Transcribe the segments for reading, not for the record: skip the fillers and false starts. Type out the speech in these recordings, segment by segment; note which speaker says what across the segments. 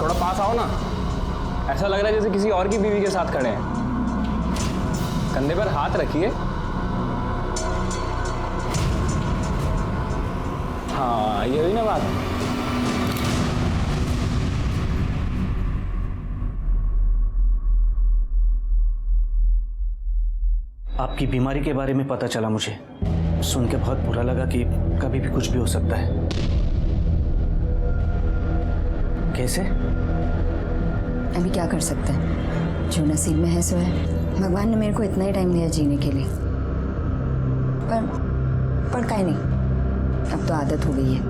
Speaker 1: थोड़ा पास आओ ना। ऐसा लग रहा है जैसे किसी और की बीवी के साथ खड़े हैं। कंधे पर हाथ रखिए। हाँ, ये हुई ना बात।
Speaker 2: आपकी बीमारी के बारे में पता चला मुझे। सुन के बहुत बुरा लगा कि कभी भी कुछ भी हो सकता है। कैसे?
Speaker 3: अभी क्या कर सकते हैं, जो नसीब में है सो है। भगवान ने मेरे को इतना ही टाइम दिया जीने के लिए, पर काहे नहीं, अब तो आदत हो गई है।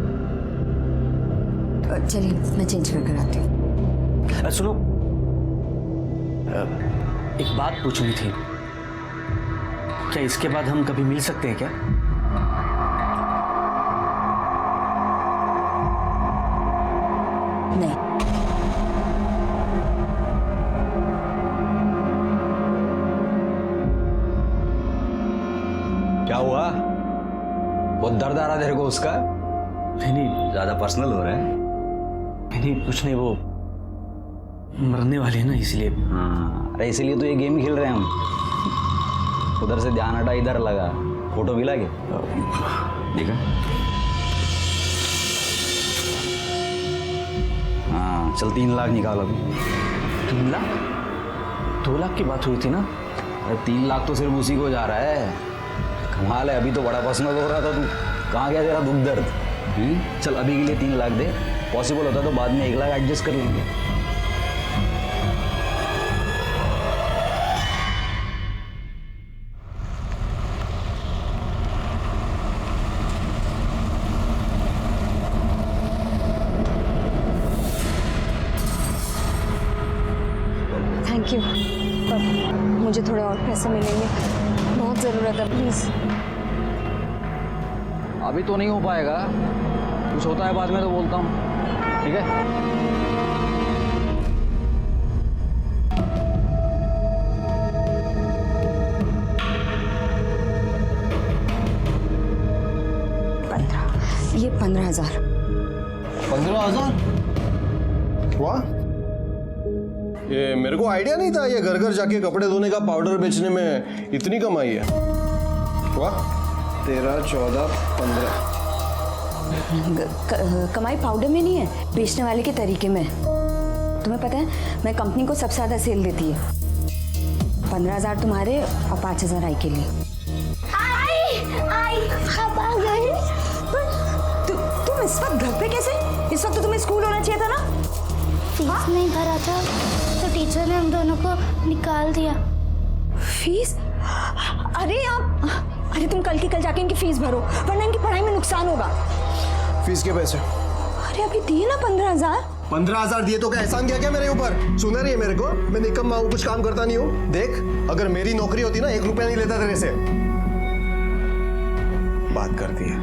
Speaker 3: तो चलिए मैं चेंज कर आती हूँ।
Speaker 2: सुनो, एक बात पूछनी थी। क्या इसके बाद हम कभी मिल सकते हैं क्या?
Speaker 3: नहीं।
Speaker 1: क्या हुआ? बहुत दर्द आ रहा तेरे को उसका?
Speaker 2: नहीं,
Speaker 1: ज्यादा पर्सनल हो रहा है।
Speaker 2: नहीं कुछ नहीं, वो मरने वाले हैं ना इसलिए।
Speaker 1: हाँ, अरे इसीलिए तो ये गेम खेल रहे हैं हम। उधर से ध्यान हटा, इधर लगा। फोटो भी लागे देखा? हाँ चल, 3 लाख निकाल अभी।
Speaker 2: 3 लाख? 2 लाख की बात हुई थी ना।
Speaker 1: अरे 3 लाख तो सिर्फ उसी को जा रहा है। कमाल है, अभी तो बड़ा पर्सनल हो रहा था तू। कहाँ गया तेरा दुख दर्द? चल अभी के लिए 3 लाख दे। पॉसिबल होता तो बाद में 1 लाख एडजस्ट कर लेंगे।
Speaker 3: थैंक यू, पर मुझे थोड़े और पैसे मिलेंगे, बहुत ज़रूरत है, प्लीज़।
Speaker 1: अभी तो नहीं हो पाएगा, कुछ होता है बाद में तो बोलता हूँ, ठीक है?
Speaker 3: ये 15,000।
Speaker 4: 15,000? वाह, ये मेरे को आइडिया नहीं था ये घर घर जाके कपड़े धोने का पाउडर बेचने में इतनी कमाई है। वाह, 13, 14, 15।
Speaker 3: कमाई पाउडर में नहीं है, बेचने वाले के तरीके में। तुम्हें पता है, मैं कंपनी को सबसे ज़्यादा सेल देती है। 15,000 तुम्हारे और 5,000 आई के लिए।
Speaker 5: आई आप आ गए।
Speaker 3: तुम इस वक्त घर पे कैसे? इस वक्त तो तुम्हें स्कूल होना चाहिए था ना।
Speaker 5: फीस नहीं भरा था तो टीचर ने हम दोनों को निकाल दिया।
Speaker 3: फीस? अरे तुम कल की कल जाके इनकी फीस भरो, वरना इनकी पढ़ाई में नुकसान होगा।
Speaker 4: फीस के पैसे?
Speaker 3: अरे अभी दिए ना 15,000।
Speaker 4: 15,000 दिए तो क्या एहसान किया क्या मेरे ऊपर? सुना रही है मेरे को? मैं निकम्मा हूँ, कुछ काम करता नहीं हूँ। देख, अगर मेरी नौकरी होती ना 1 रुपया नहीं लेता तेरे से। बात करती है।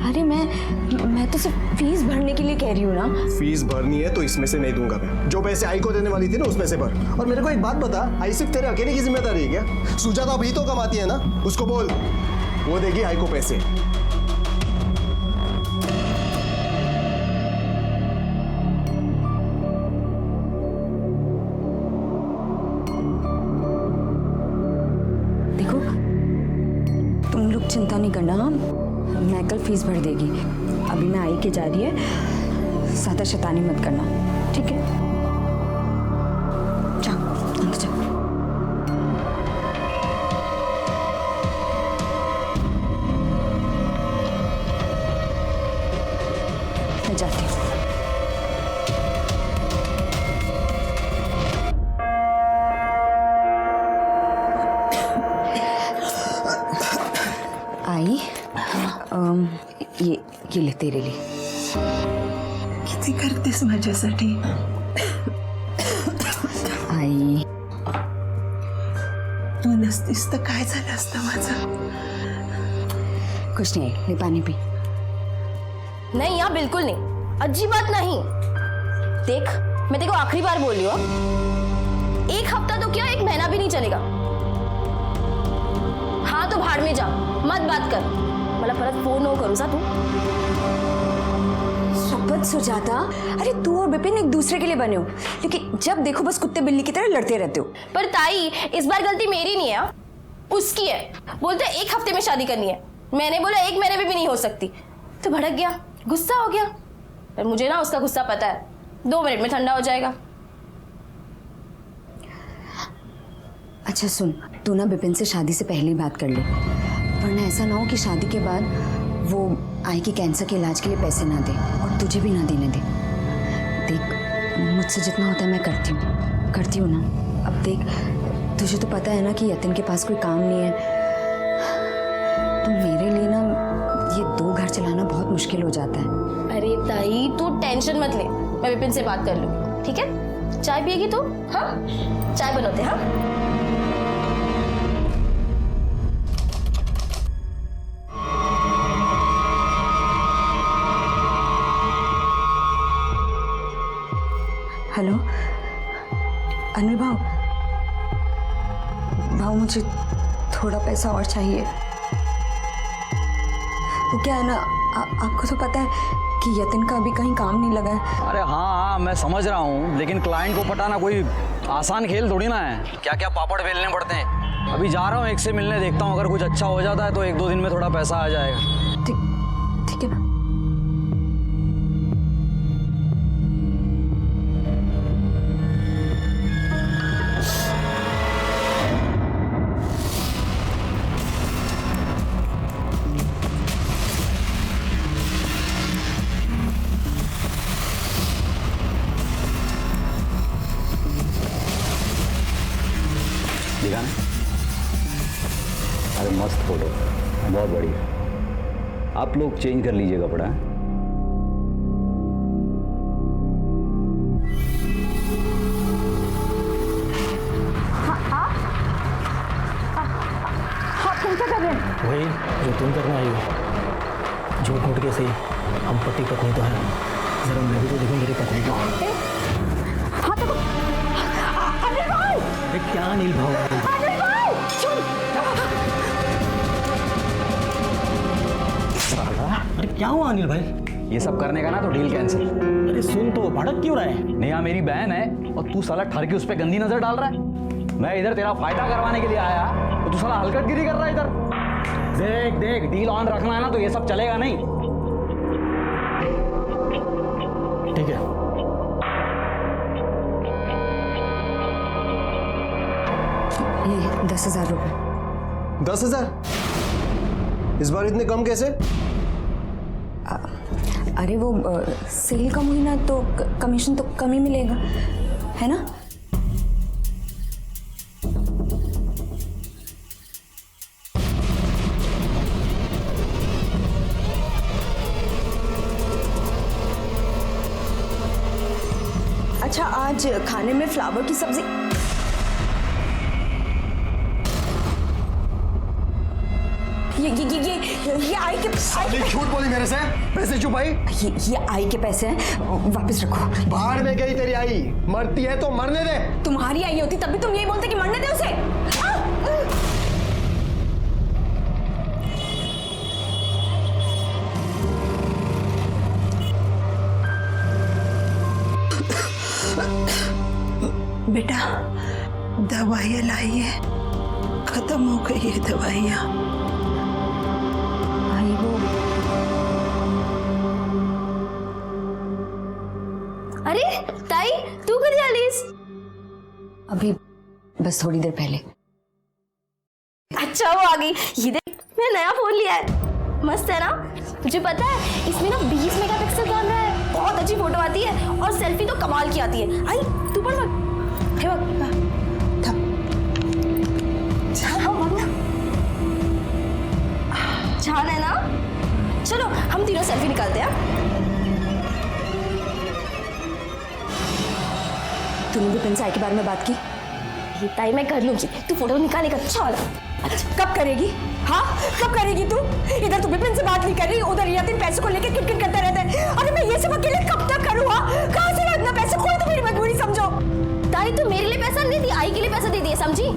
Speaker 3: अरे मैं तो सिर्फ फीस भरने के लिए कह रही हूँ ना।
Speaker 4: फीस भरनी है तो इसमें से नहीं दूंगा मैं। जो पैसे आई को देने वाली थी ना उसमें से भर। और मेरे को एक बात बता, आई सिर्फ तेरे अकेले की जिम्मेदारी है क्या? सुजाता अभी तो कमाती है ना, उसको बोल, वो देगी आई को पैसे।
Speaker 3: देखो, तुम लोग चिंता नहीं करना, मैं कल फीस भर देगी। अभी मैं आई के जा रही है, ज़्यादा शैतानी मत करना, ठीक है? जाओ अंदर जाओ। मैं जाती हूँ। आई, ये ले तेरे लिए।
Speaker 6: किती करतेस माझ्यासाठी?
Speaker 3: आई,
Speaker 6: तू नसतीस तर काय झालं असतं माझं?
Speaker 3: कुछ नहीं, ले पानी पी।
Speaker 7: नहीं यार, बिल्कुल नहीं, अच्छी बात नहीं। देख, मैं तेरे को आखिरी बार बोल रही हूँ, 1 हफ्ता तो क्या, 1 महीना भी नहीं चलेगा। हाँ तो भाड़ में जा, मत बात कर। मला परत फोन नको करू सा तू।
Speaker 3: शपथ मत सुजाता। अरे तू और विपिन एक दूसरे के लिए बने हो, लेकिन जब देखो बस कुत्ते बिल्ली की तरह लड़ते रहते हो।
Speaker 7: पर ताई, इस बार गलती मेरी नहीं है, उसकी है। बोलते 1 हफ्ते में शादी करनी है, मैंने बोला 1 महीने में भी नहीं हो सकती, तो भड़क गया, गुस्सा हो गया। पर मुझे ना उसका गुस्सा पता है, 2 मिनट में ठंडा हो जाएगा।
Speaker 3: अच्छा सुन, तू ना विपिन से शादी से पहले ही बात कर ले, वरना ऐसा ना हो कि शादी के बाद वो आई के कैंसर के इलाज के लिए पैसे ना दे और तुझे भी ना देने दे। देख, मुझसे जितना होता है मैं करती हूँ ना। अब देख, तुझे तो पता है ना कि यतिन के पास कोई काम नहीं है, तो मेरे लिए ना ये 2 घर चलाना बहुत मुश्किल हो जाता है।
Speaker 7: अरे ताई, तू टेंशन मत ले, मैं विपिन से बात कर लूंगी, ठीक है? चाय पिएगी तू? हाँ, चाय बनाते। हाँ,
Speaker 3: हेलो अनिल भाऊ, मुझे थोड़ा पैसा और चाहिए। वो क्या है ना, आपको तो पता है कि यतिन का अभी कहीं काम नहीं लगा है।
Speaker 1: अरे हाँ, मैं समझ रहा हूँ, लेकिन क्लाइंट को पटाना कोई आसान खेल थोड़ी ना है। क्या क्या पापड़ बेलने पड़ते हैं। अभी जा रहा हूँ एक से मिलने, देखता हूँ अगर कुछ अच्छा हो जाता है तो 1-2 दिन में थोड़ा पैसा आ जाएगा।
Speaker 3: ठीक है ना।
Speaker 1: दिखा ना? अरे मस्त फोटो, बहुत बढ़िया। आप लोग चेंज कर लीजिए कपड़ा।
Speaker 2: वही जो तुम करने आई हो, झूठ मूठ के सही, हम पति पत्नी तो हैं, जरा मैं भी तो देखूं मेरी पत्नी को। अरे क्या अनिल भाव, अरे क्या हुआ अनिल भाई?
Speaker 1: ये सब करने का ना तो डील कैंसिल।
Speaker 2: अरे सुन तो, भड़क क्यों रहा है?
Speaker 1: नेहा मेरी बहन है और तू साला ठर के उस पर गंदी नजर डाल रहा है। मैं इधर तेरा फायदा करवाने के लिए आया तो तू साला हलकटगिरी कर रहा है इधर। देख, डील ऑन रखना है ना तो ये सब चलेगा नहीं।
Speaker 2: ठीक है,
Speaker 3: ये 10,000 रुपये।
Speaker 4: 10,000? इस बार इतने कम कैसे?
Speaker 3: अरे वो सेल कम हुई ना तो कमीशन तो कम ही मिलेगा, है ना? अच्छा, आज खाने में फ्लावर की सब्जी। ये आई के
Speaker 4: झूठ बोली मेरे से, पैसे छुपाई।
Speaker 3: ये आई के पैसे हैं, वापस रखो।
Speaker 4: बाहर में गई तेरी आई, मरती है तो मरने दे।
Speaker 3: तुम्हारी आई होती तब भी तुम यही बोलते कि मरने दे उसे।
Speaker 6: बेटा, दवाइयाँ लाई है, खत्म हो गई है दवाइयाँ।
Speaker 3: भाई वो
Speaker 7: अरे ताई, तू कधी आलीस?
Speaker 3: अभी बस थोड़ी देर पहले।
Speaker 7: अच्छा, वो आ गई। ये देख, मैं नया फोन लिया है, मस्त है ना? तुझे पता है इसमें ना 20 मेगापिक्सल कैमरा है, बहुत अच्छी फोटो आती है और सेल्फी तो कमाल की आती है। आई तू पढ़, हे बक छान है ना? चलो हम तीनों सेल्फी निकालते हैं।
Speaker 3: तूने भी पिन से आई के बारे में बात की?
Speaker 7: ये ताई मैं कर लूंगी, तू फोटो निकालेगा। चल।
Speaker 3: अच्छा, कब करेगी? हाँ, कब करेगी तू? इधर तू विपिन से बात नहीं कर रही, उधर यतिन पैसे को लेकर किटकिट करता रहता है। अरे मैं ये सब अकेले कब तक करूँ? कहाँ से इतना पैसे? कोई तो मेरी मजबूरी समझो।
Speaker 7: ताई, तू मेरे लिए पैसा नहीं दी, आई के लिए पैसा दे दिए, समझी?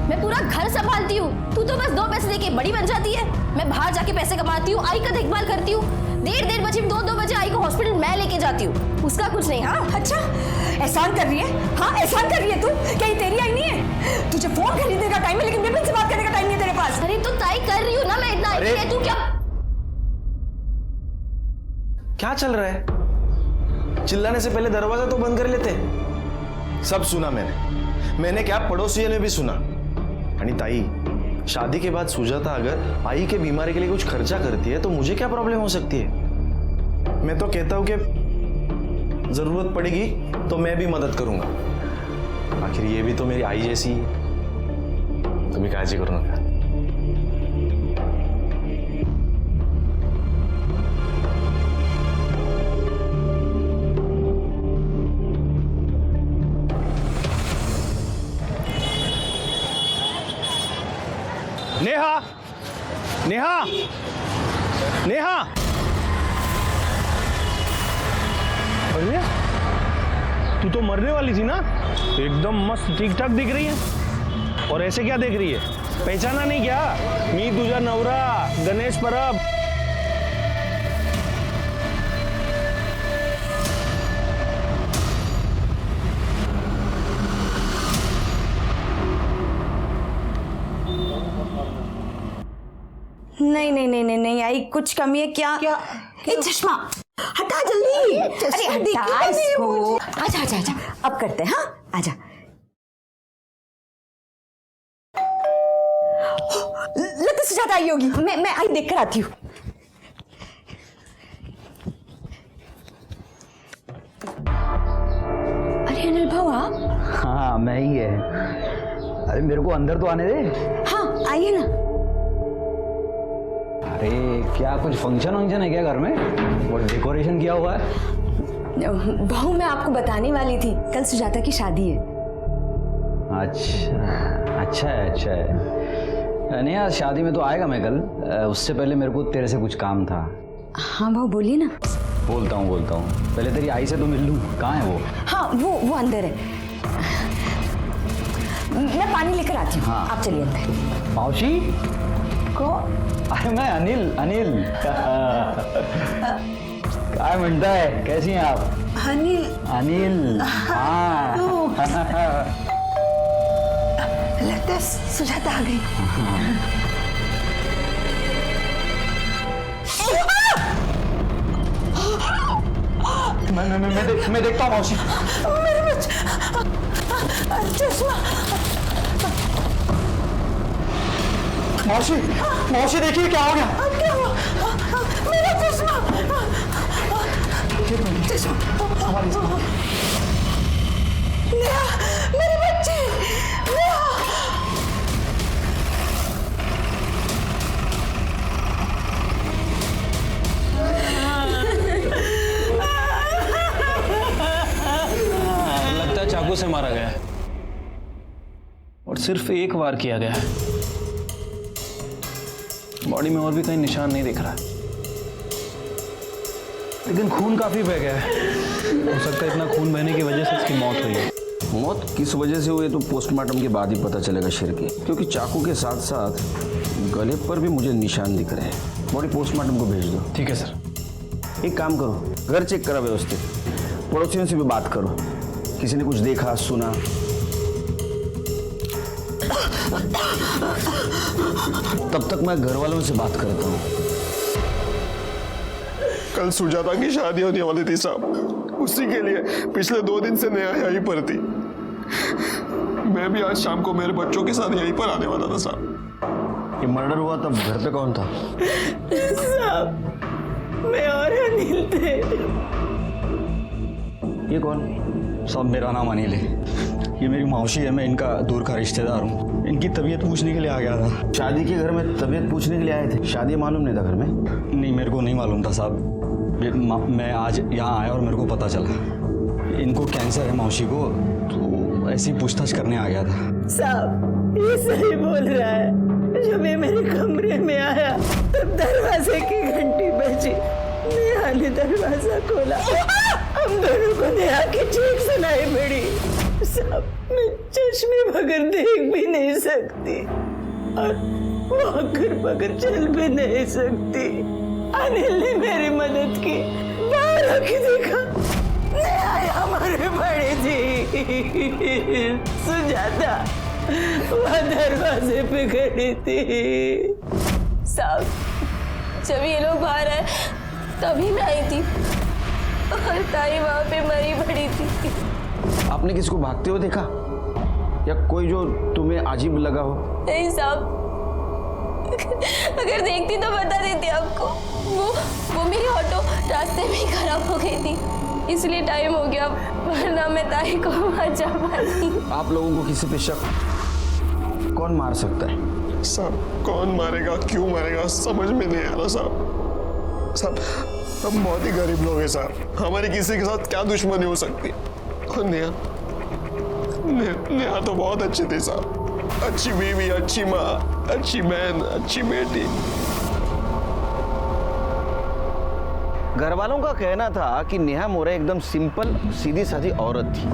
Speaker 7: मैं पूरा घर संभालती हूँ, तू तो बस 2 पैसे देके बड़ी बन जाती है। मैं बाहर जाके पैसे कमाती हूँ, आई का देखभाल करती हूँ। डेढ़ बजे 2 बजे आई को हॉस्पिटल मैं लेके जाती हूँ, उसका कुछ नहीं। हाँ
Speaker 8: अच्छा एहसान कर रही है? हाँ एहसान कर रही है तू? क्या ये तेरी आई नहीं है? तुझे फोन खरीदने का टाइम है लेकिन विपिन से बात करने का टाइम नहीं है तेरे पास।
Speaker 7: अरे तो तय कर रही हूँ ना मैं, इतना आई है, तू
Speaker 9: क्या चल रहा है? चिल्लाने से पहले दरवाजा तो बंद कर लेते। सब सुना मैंने क्या पड़ोसियों ने भी सुना। आणि ताई, शादी के बाद सुजाता अगर आई के बीमारी के लिए कुछ खर्चा करती है तो मुझे क्या प्रॉब्लम हो सकती है? मैं तो कहता हूं कि जरूरत पड़ेगी तो मैं भी मदद करूंगा। आखिर ये भी तो मेरी आई जैसी है। तुम्हें काळजी करू नका।
Speaker 10: नेहा, नेहा, नेहा, अरे तू तो मरने वाली थी ना? एकदम मस्त ठीक ठाक दिख रही है। और ऐसे क्या देख रही है? पहचाना नहीं क्या? मी तुझा नवरा गणेश परब।
Speaker 8: नहीं नहीं नहीं नहीं नहीं आई, कुछ कमी है क्या? क्या? ये चश्मा हटा जल्दी। अरे हटा इसको। आजा आजा आजा, अब करते हैं। हाँ आजा। लगता सुजाता आई होगी। मैं आई देख कर आती हूँ। अरे अनिल भाऊ आप?
Speaker 1: हाँ मैं ही है। अरे मेरे को अंदर तो आने दे।
Speaker 8: हाँ आइए ना।
Speaker 1: अरे क्या कुछ फंक्शन है क्या घर में? और डेकोरेशन किया हुआ है?
Speaker 8: बहू मैं आपको बताने वाली थी, कल सुजाता की शादी है।
Speaker 1: अच्छा है। नहीं यार, शादी में तो आएगा मैं कल। उससे पहले मेरे को तेरे से कुछ काम था।
Speaker 8: हाँ बहू बोलिए ना।
Speaker 1: बोलता हूँ। पहले तेरी आई से तो मिल लूँ। कहाँ है वो?
Speaker 8: हाँ वो अंदर है। मैं पानी लेकर आती हूँ। हाँ। आप चलिए अंदर।
Speaker 1: मौसी को? अरे मैं अनिल। क्या म्हणता है? कैसी हैं आप? अनिल। हाँ।
Speaker 6: लगता है सुजाता आ गई।
Speaker 1: मैं देखता हूँ मौसी।
Speaker 6: मेरे बच्चे चश्मा।
Speaker 1: मौसी देखिए क्या हो गया?
Speaker 6: क्या हुआ? मेरा चश्मा। नेहा, मेरे बच्चे। नेहा।
Speaker 10: लगता है चाकू से मारा गया है और सिर्फ एक वार किया गया है। बॉडी में और भी कहीं निशान नहीं दिख रहा, लेकिन खून काफी बह गया है। हो सकता है इतना खून बहने की वजह से इसकी मौत हुई है।
Speaker 4: मौत किस वजह से हुई तो पोस्टमार्टम के बाद ही पता चलेगा शेर के, क्योंकि चाकू के साथ साथ गले पर भी मुझे निशान दिख रहे हैं। बॉडी पोस्टमार्टम को भेज दो।
Speaker 10: ठीक है सर।
Speaker 4: एक काम करो, घर चेक करा व्यवस्थित, पड़ोसियों से भी बात करो, किसी ने कुछ देखा सुना। तब तक मैं घर वालों से बात करता हूँ।
Speaker 11: कल सुजाता की शादी होने वाली थी साहब, उसी के लिए पिछले 2 दिन से नेहा यहीं पर थी। मैं भी आज शाम को मेरे बच्चों के साथ यहीं पर आने वाला था साहब।
Speaker 4: ये मर्डर हुआ तब घर पे कौन था?
Speaker 6: साहब मैं और अनिल थे।
Speaker 4: ये कौन?
Speaker 1: सब मेरा नाम अनिल है। ये मेरी मौसी है, मैं इनका दूर का रिश्तेदार हूँ। इनकी तबीयत पूछने के लिए आ गया था।
Speaker 4: शादी के घर में तबीयत पूछने के लिए आए थे? शादी मालूम नहीं था घर में?
Speaker 1: नहीं, मेरे को नहीं मालूम था साहब। मैं आज यहाँ आया और मेरे को पता चला इनको कैंसर है मौसी को, तो ऐसी पूछताछ करने आ गया था।
Speaker 6: साहब ये सही बोल रहा है। जब ये मेरे कमरे में आया तब दरवाजे की घंटी बजी। नेहा ने दरवाजा खोला, हम दोनों को नेहा की चीख सुनाई पड़ी। साहब मैं चश्मे बगैर देख भी नहीं सकती और वॉकर बगैर चल भी नहीं सकती। अनिल ने मेरी मदद की, बाहर आके देखा नेहा हमारे बड़े जी सुजाता वहाँ दरवाजे पे खड़ी थी।
Speaker 7: साहब जब ये लोग बाहर आए तभी मैं आई थी और ताई वहाँ पे मरी पड़ी थी।
Speaker 1: आपने किसी को भागते हुए देखा या कोई जो तुम्हें अजीब लगा हो?
Speaker 7: नहीं साहब, अगर देखती तो बता देती आपको। वो मेरी ऑटो रास्ते में ही खराब हो गई थी, इसलिए टाइम हो गया, वरना मैं ताई को बचा पाती।
Speaker 1: आप लोगों को किसी पे शक कौन मार सकता है?
Speaker 11: साहब कौन मारेगा, क्यों मारेगा, समझ में नहीं आ रहा साहब। साहब हम बहुत ही गरीब लोग हैं साहब, हमारी किसी के साथ क्या दुश्मनी हो सकती है। और नेहा तो बहुत अच्छी थी साहब, अच्छी बीवी, अच्छी माँ, अच्छी बहन, अच्छी बेटी।
Speaker 1: घर वालों का कहना था कि नेहा मोरे एकदम सिंपल सीधी सादी औरत थी,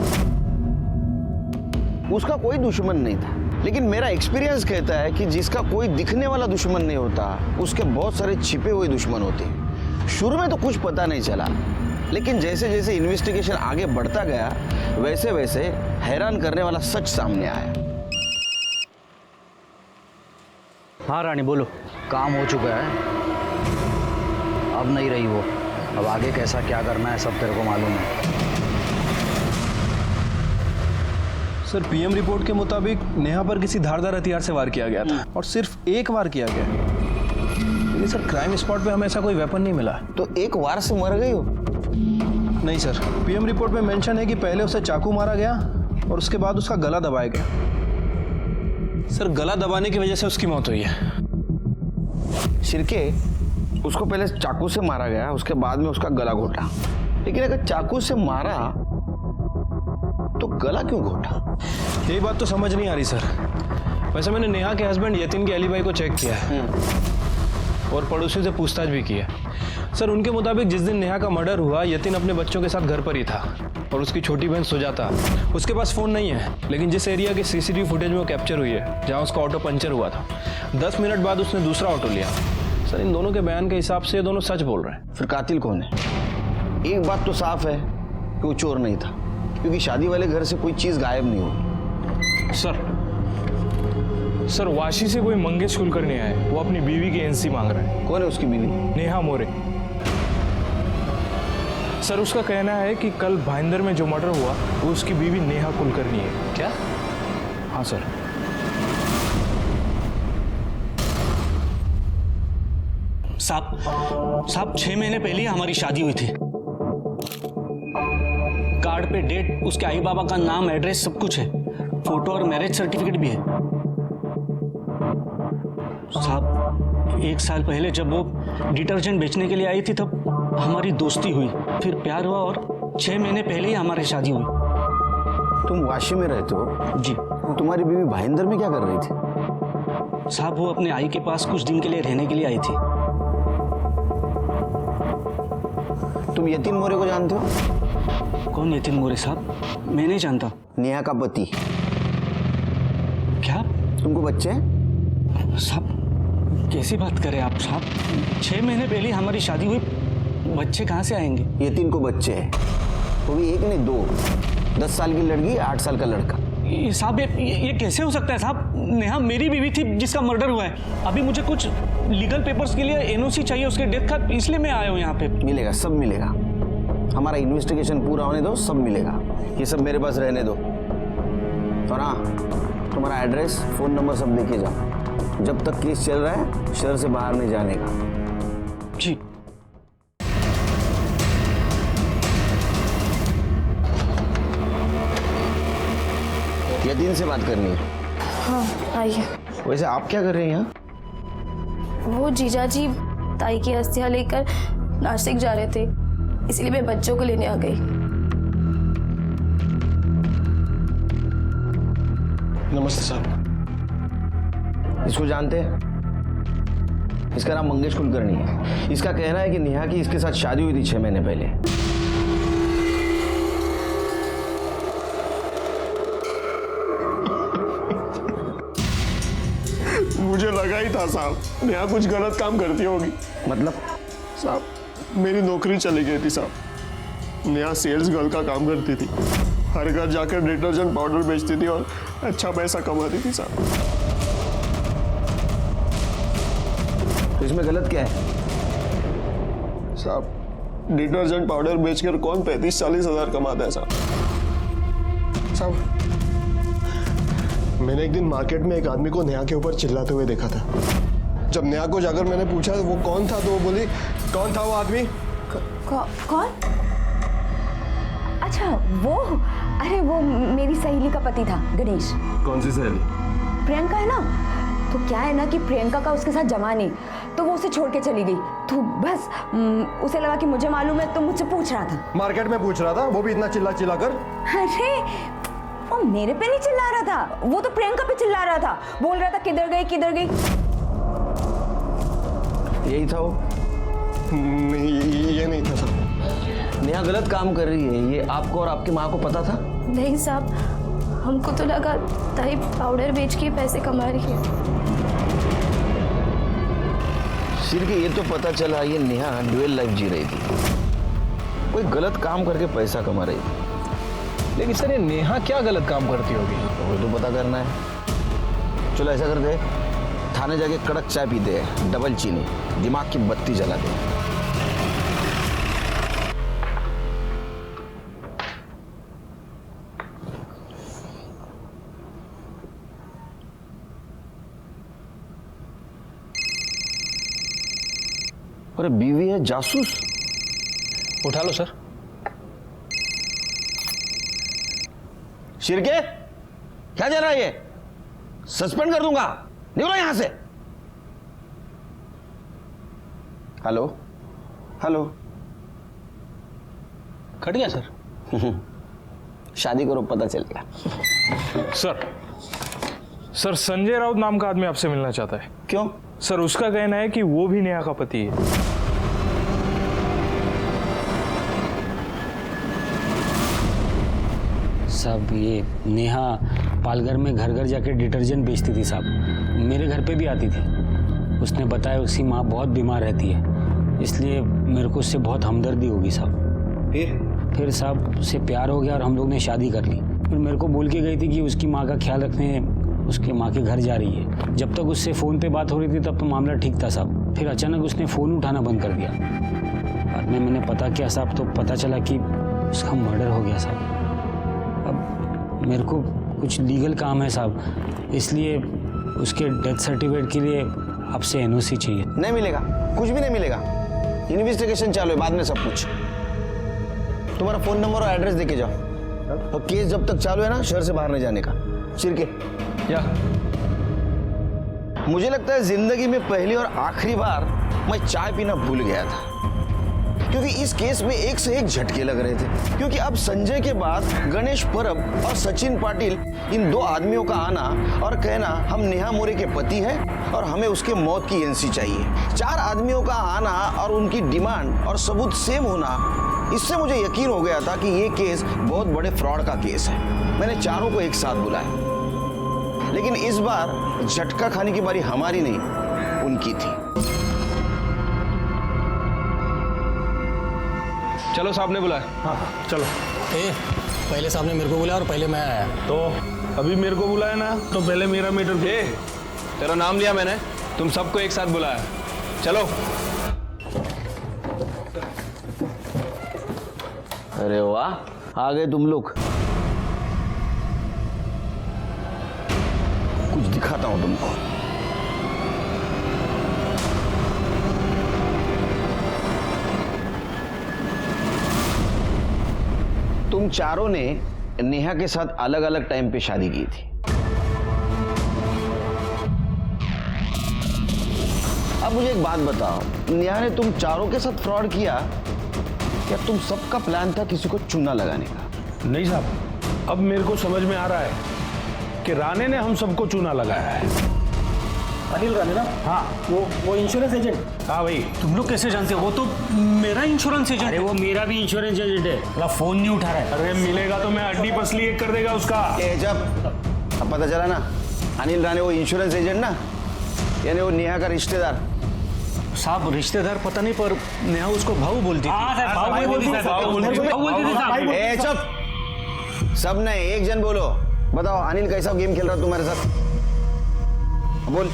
Speaker 1: उसका कोई दुश्मन नहीं था। लेकिन मेरा एक्सपीरियंस कहता है कि जिसका कोई दिखने वाला दुश्मन नहीं होता, उसके बहुत सारे छिपे हुए दुश्मन होते हैं। शुरू में तो कुछ पता नहीं चला, लेकिन जैसे जैसे इन्वेस्टिगेशन आगे बढ़ता गया वैसे वैसे हैरान करने वाला सच सामने आया।
Speaker 12: हाँ रानी बोलो।
Speaker 1: काम हो चुका है, अब नहीं रही वो। अब आगे कैसा क्या करना है सब तेरे को मालूम है।
Speaker 13: सर पीएम रिपोर्ट के मुताबिक नेहा पर किसी धारदार हथियार से वार किया गया था और सिर्फ एक वार किया गया। लेकिन सर क्राइम स्पॉट पे हमें ऐसा कोई वेपन नहीं मिला।
Speaker 1: तो एक वार से मर गई हो?
Speaker 13: नहीं सर, पीएम रिपोर्ट में मेंशन है कि पहले उसे चाकू मारा गया और उसके बाद उसका गला दबाया गया। सर गला दबाने की वजह से उसकी मौत हुई है।
Speaker 1: शिरके, उसको पहले चाकू से मारा गया, उसके बाद में उसका गला घोटा। लेकिन अगर चाकू से मारा तो गला क्यों घोटा?
Speaker 13: यही बात तो समझ नहीं आ रही सर। वैसे मैंने नेहा के हस्बैंड यतिन के एलिबाई को चेक किया है और पड़ोसियों से पूछताछ भी की है। सर उनके मुताबिक जिस दिन नेहा का मर्डर हुआ, यतिन अपने बच्चों के साथ घर पर ही था और उसकी छोटी बहन सुजाता, उसके पास फ़ोन नहीं है। लेकिन जिस एरिया के सीसीटीवी फुटेज में वो कैप्चर हुई है जहाँ उसका ऑटो पंचर हुआ था, 10 मिनट बाद उसने दूसरा ऑटो लिया। सर इन दोनों के बयान के हिसाब से ये दोनों सच बोल रहे हैं।
Speaker 1: फिर कातिल कौन है? एक बात तो साफ है कि वो चोर नहीं था, क्योंकि शादी वाले घर से कोई चीज़ गायब नहीं हुई।
Speaker 10: सर वाशी से कोई मंगेश कुलकर्णी है, वो अपनी बीवी की एनसी मांग रहा है।
Speaker 1: कौन है उसकी बीवी?
Speaker 10: नेहा मोरे। सर उसका कहना है कि कल भाईंदर में जो मर्डर हुआ वो उसकी बीवी नेहा कुलकर्णी है।
Speaker 1: क्या?
Speaker 10: हाँ सर।
Speaker 12: साहब 6 महीने पहले ही हमारी शादी हुई थी। कार्ड पे डेट, उसके आई बाबा का नाम, एड्रेस सब कुछ है, फोटो और मैरिज सर्टिफिकेट भी है। साहब 1 साल पहले जब वो डिटर्जेंट बेचने के लिए आई थी तब हमारी दोस्ती हुई, फिर प्यार हुआ और 6 महीने पहले ही हमारी शादी हुई।
Speaker 1: तुम वाशी में रहते हो?
Speaker 12: जी।
Speaker 1: तुम्हारी बीवी भाईंदर में क्या कर रही थी?
Speaker 12: साहब वो अपने आई के पास कुछ दिन के लिए रहने के लिए आई थी।
Speaker 1: तुम यतिन मोरे को जानते हो?
Speaker 12: कौन यतिन मोरे साहब? मैं नहीं जानता।
Speaker 1: नेहा का पति।
Speaker 12: क्या?
Speaker 1: तुमको बच्चे हैं?
Speaker 12: साहब कैसी बात करें आप साहब? 6 महीने पहले हमारी शादी हुई, बच्चे कहाँ से आएंगे?
Speaker 1: यतिन को बच्चे हैं, वो भी एक नहीं 2। 10 साल की लड़की, 8 साल का लड़का।
Speaker 12: साहब ये कैसे हो सकता है साहब? नेहा मेरी बीवी थी जिसका मर्डर हुआ है। अभी मुझे कुछ लीगल पेपर्स के लिए एनओसी चाहिए उसके डेथ का, इसलिए मैं आया हूँ यहाँ पे।
Speaker 1: मिलेगा, सब मिलेगा। हमारा इन्वेस्टिगेशन पूरा होने दो, सब मिलेगा। ये सब मेरे पास रहने दो। और हाँ, तुम्हारा एड्रेस, फ़ोन नंबर सब लेके जाओ। जब तक केस चल रहा है शहर से बाहर नहीं जाने का।
Speaker 12: जी।
Speaker 1: यतिन से बात करनी है।
Speaker 7: हाँ आइए।
Speaker 1: वैसे आप क्या कर रहे हैं यहाँ?
Speaker 7: वो जीजा जी ताई की अस्थियां लेकर नासिक जा रहे थे, इसलिए मैं बच्चों को लेने आ गई।
Speaker 11: नमस्ते साहब।
Speaker 1: इसको जानते हैं? इसका नाम मंगेश कुलकर्णी है। इसका कहना है कि नेहा की इसके साथ शादी हुई थी 6 महीने पहले।
Speaker 11: मुझे लगा ही था साहब नेहा कुछ गलत काम करती होगी।
Speaker 1: मतलब
Speaker 11: साहब मेरी नौकरी चली गई थी साहब। नेहा सेल्स गर्ल का काम करती थी, हर घर जाकर डिटर्जेंट पाउडर बेचती थी और अच्छा पैसा कमाती थी साहब।
Speaker 1: तो इसमें गलत क्या है?
Speaker 11: साहब डिटर्जेंट पाउडर बेचकर कौन 35-40 हजार कमाता है साहब। साहब मैंने एक दिन मार्केट में एक आदमी को नेहा के ऊपर चिल्लाते हुए देखा था। जब नेहा को जाकर मैंने पूछा वो कौन था तो वो बोली, कौन था वो आदमी?
Speaker 3: कौन? अच्छा वो, अरे वो मेरी सहेली का पति था, गणेश।
Speaker 11: कौन सी सहेली?
Speaker 3: प्रियंका है ना, तो क्या है ना कि प्रियंका का उसके साथ जमा नहीं, तो वो उसे छोड़ के चली गई। तो बस उसे लगा कि मुझे मालूम है, तो मुझसे पूछ रहा था।
Speaker 11: मार्केट में पूछ रहा था, वो भी इतना चिल्ला चिल्ला कर?
Speaker 3: अरे वो मेरे पे नहीं चिल्ला रहा था, वो तो प्रियंका पे चिल्ला रहा था, बोल रहा था किधर गई किधर गई।
Speaker 1: यही था वो?
Speaker 11: नहीं ये नहीं था सर।
Speaker 1: नेहा गलत काम कर रही है, ये आपको और आपकी माँ को पता था?
Speaker 7: नहीं साहब, हमको तो लगा ताई पाउडर बेच के पैसे कमा रही है।
Speaker 1: सिर्फ ये तो पता चला ये नेहा ड्यूअल लाइफ जी रही थी, कोई गलत काम करके पैसा कमा रही थी।
Speaker 13: लेकिन सर ये नेहा क्या गलत काम करती होगी?
Speaker 1: वो तो पता करना है। चलो ऐसा करते हैं, थाने जाके कड़क चाय पीते हैं, डबल चीनी, दिमाग की बत्ती जला दे। अरे बीवी है जासूस।
Speaker 13: उठा लो सर।
Speaker 1: शिरके क्या चल रहा है ये? सस्पेंड कर दूंगा, निकलो यहां से। हेलो हेलो,
Speaker 13: कट गया सर।
Speaker 1: शादी करो, पता चल गया।
Speaker 10: सर संजय राउत नाम का आदमी आपसे मिलना चाहता है।
Speaker 1: क्यों?
Speaker 10: सर उसका कहना है कि वो भी नेहा का पति है।
Speaker 12: साहब ये नेहा पालघर में घर घर जाके डिटर्जेंट बेचती थी साहब, मेरे घर पे भी आती थी। उसने बताया उसकी माँ बहुत बीमार रहती है, इसलिए मेरे को उससे बहुत हमदर्दी होगी साहब। फिर साहब उससे प्यार हो गया और हम लोग ने शादी कर ली। फिर मेरे को बोल के गई थी कि उसकी माँ का ख्याल रखने उसके माँ के घर जा रही है। जब तक उससे फ़ोन पे बात हो रही थी तब तो मामला ठीक था साहब। फिर अचानक उसने फ़ोन उठाना बंद कर दिया। बाद में मैंने पता किया साहब, तो पता चला कि उसका मर्डर हो गया साहब। अब मेरे को कुछ लीगल काम है साहब, इसलिए उसके डेथ सर्टिफिकेट के लिए आपसे एनओसी चाहिए।
Speaker 1: नहीं मिलेगा, कुछ भी नहीं मिलेगा। इन्वेस्टिगेशन चालू है, बाद में सब कुछ। तुम्हारा फोन नंबर और एड्रेस देके जाओ, और केस जब तक चालू है ना, शहर से बाहर नहीं जाने का। चिरके
Speaker 13: क्या?
Speaker 1: मुझे लगता है जिंदगी में पहली और आखिरी बार मैं चाय पीना भूल गया था, क्योंकि इस केस में एक से एक झटके लग रहे थे। क्योंकि अब संजय के बाद गणेश परब और सचिन पाटिल, इन दो आदमियों का आना और कहना हम नेहा मोरे के पति हैं और हमें उसके मौत की एनसी चाहिए। चार आदमियों का आना और उनकी डिमांड और सबूत सेम होना, इससे मुझे यकीन हो गया था कि ये केस बहुत बड़े फ्रॉड का केस है। मैंने चारों को एक साथ बुलाया, लेकिन इस बार झटका खाने की बारी हमारी नहीं, उनकी थी।
Speaker 13: चलो साहब ने बुलाया।
Speaker 2: हाँ चलो। पहले साहब ने मेरे को बुलाया और पहले मैं आया।
Speaker 10: तो अभी मेरे को बुलाया ना, तो पहले मेरा मीटर।
Speaker 13: तेरा नाम लिया मैंने, तुम सबको एक साथ बुलाया। चलो।
Speaker 1: अरे वाह, आ गए तुम लोग। कुछ दिखाता हूं तुमको। तुम चारों ने नेहा के साथ अलग अलग टाइम पे शादी की थी। अब मुझे एक बात बताओ, नेहा ने तुम चारों के साथ फ्रॉड किया या तुम सबका प्लान था किसी को चूना लगाने का?
Speaker 10: नहीं साहब, अब मेरे को समझ में आ रहा है कि राणे ने हम सबको चूना लगाया है।
Speaker 2: अनिल राणे ना? हाँ, वो इंश्योरेंस एजेंट।
Speaker 12: हाँ भाई, तुम लोग कैसे जानते हो? वो तो मेरा इंश्योरेंस एजेंट। अरे वो मेरा भी इंश्योरेंस एजेंट है, वाला फोन नहीं उठा रहा है।
Speaker 10: अरे मिलेगा तो मैं हड्डी पसली एक कर देगा उसका।
Speaker 1: जब अब पता चला ना, अनिल राणे वो इंश्योरेंस एजेंट ना, यानी वो नेहा का रिश्तेदार।
Speaker 12: साहब रिश्तेदार पता नहीं पर नेहा उसको भाऊ बोलती थी। हाँ सर, भाऊ बोलती थी साहब।
Speaker 1: ए चुप, सब ने एक जन बोलो। बताओ अनिल कैसा गेम खेल रहा तुम्हारे साथ? बोल।